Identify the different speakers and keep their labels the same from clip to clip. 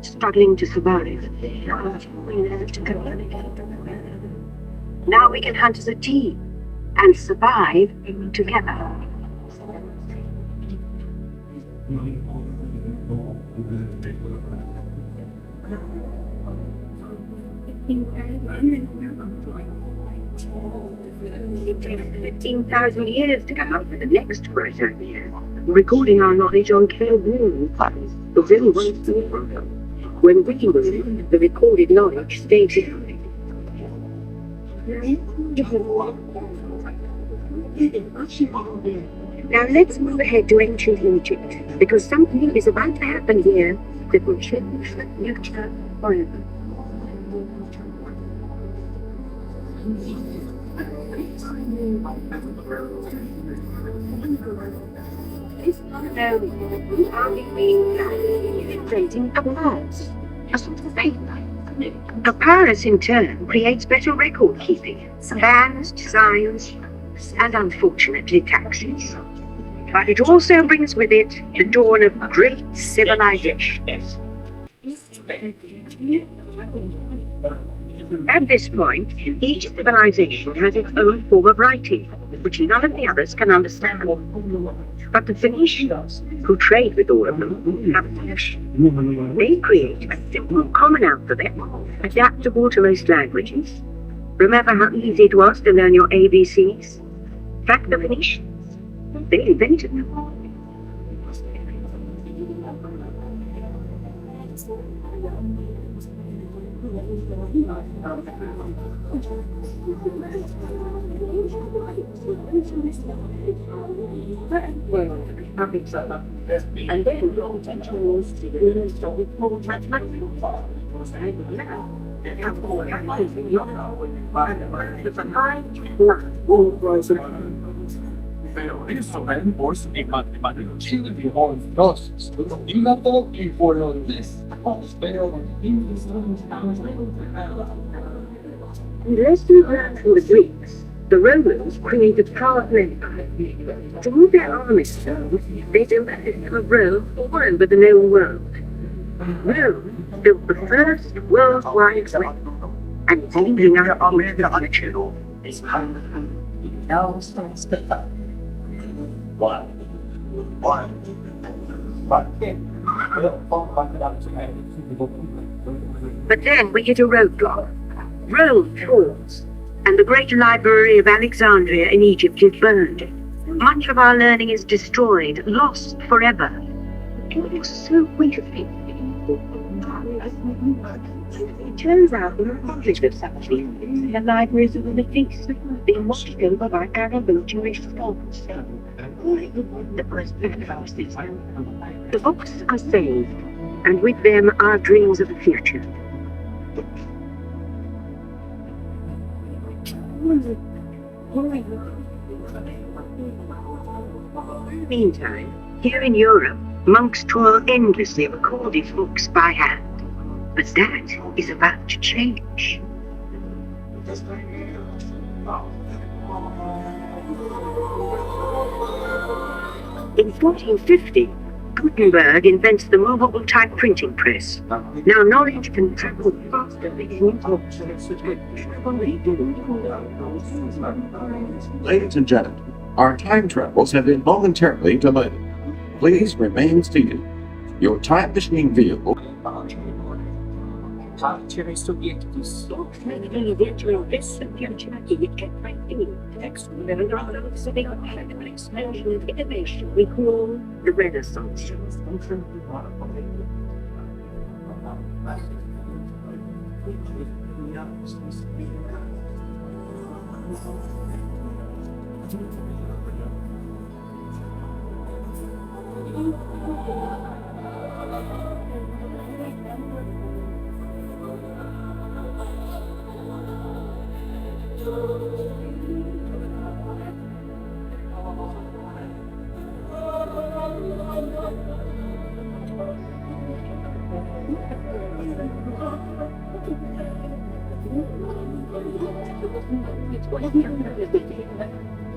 Speaker 1: struggling to survive. Now we can hunt as a team and survive together. It takes 15,000 years to come up with the next bright idea. Recording our knowledge on cave walls. The real ones to the problem. When we move, the recorded knowledge stays behind. Now let's move ahead to ancient Egypt, because something is about to happen here that will change the future forever. Creating papyrus, a sort of paper. Papyrus in turn creates better record keeping, bans, designs, and unfortunately taxes. But it also brings with it the dawn of great civilizations. At this point, each civilization has its own form of writing, which none of the others can understand. But the Phoenicians, who trade with all of them, have a solution. They create a simple common alphabet, adaptable to most languages. Remember how easy it was to learn your ABCs? In fact, the Phoenicians, they invented them. And then Lesson learned from the Greeks, the Romans created powerful empires. To move their armies forward, they built a system of Rome all over the known world. Rome built the first worldwide web, and it's leading us into the future. But then we hit a roadblock. Rome falls, and the great library of Alexandria in Egypt is burned. Much of our learning is destroyed, lost forever. It was so wonderful. It turns out the Republic of something, the libraries of the Middle East, being watched over by Arab and Jewish scholars. The most beautiful system. The books are saved, and with them our dreams of the future. Meantime, here in Europe, monks toil endlessly to record these books by hand. But that is about to change. In 1450, Gutenberg invents the movable type printing press. Now knowledge can travel faster than
Speaker 2: Ladies and gentlemen, our time travels have been momentarily delayed. Please remain seated. Your time machine vehicle.
Speaker 1: Innovation we call the Renaissance.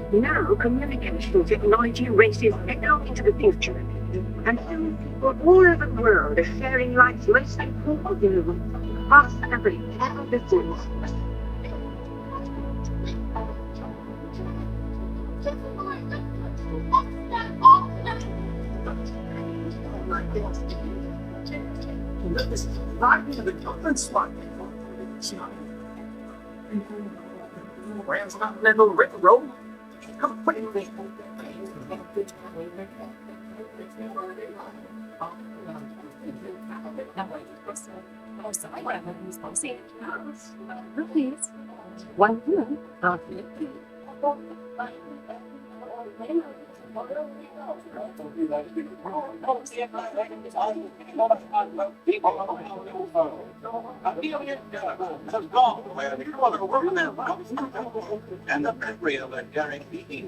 Speaker 1: Now, communication technology races echo into the future, And soon people all over the world are sharing life's most important moments faster than ever before.
Speaker 3: This is not the government spot. Rams not level railroad. Come quickly.
Speaker 1: Please. One minute.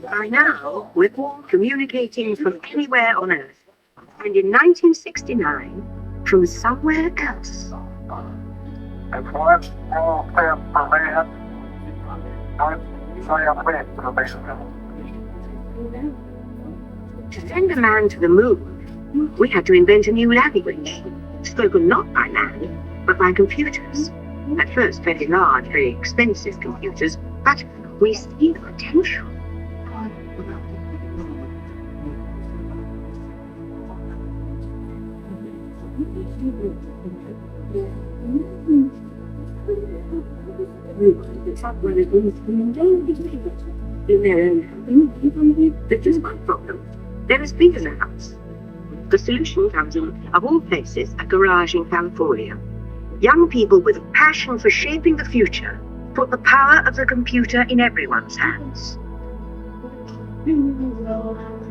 Speaker 1: By now, we're all communicating from anywhere on Earth. And in 1969, from somewhere else. To send a man to the moon, we had to invent a new language, spoken not by man, but by computers. At first, very large, very expensive computers, but we see the potential. This is one problem. They're as big as a house. The solution comes in, of all places, a garage in California. Young people with a passion for shaping the future put the power of the computer in everyone's hands.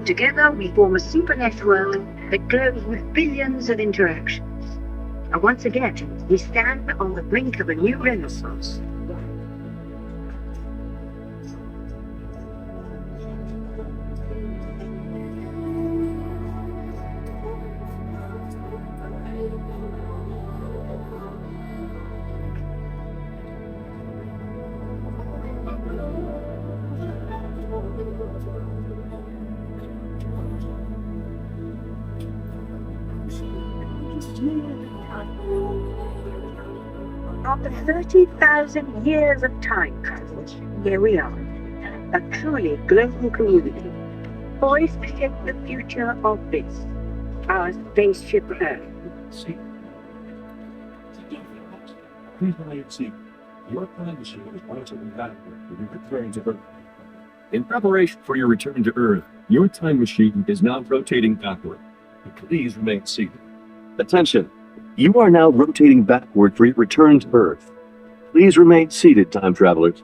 Speaker 1: Together, we form a super network that glows with billions of interactions. And once again, we stand on the brink of a new renaissance. After 30,000 years of time travel, here we are, a truly global community, poised to shape the future of this, our Spaceship Earth.
Speaker 4: Please remain seated. Your time machine is rotating backward with your return to Earth. In preparation for your return to Earth, your time machine is now rotating backward. Please remain seated.
Speaker 5: Attention! You are now rotating backward for your return to Earth. Please remain seated, time travelers.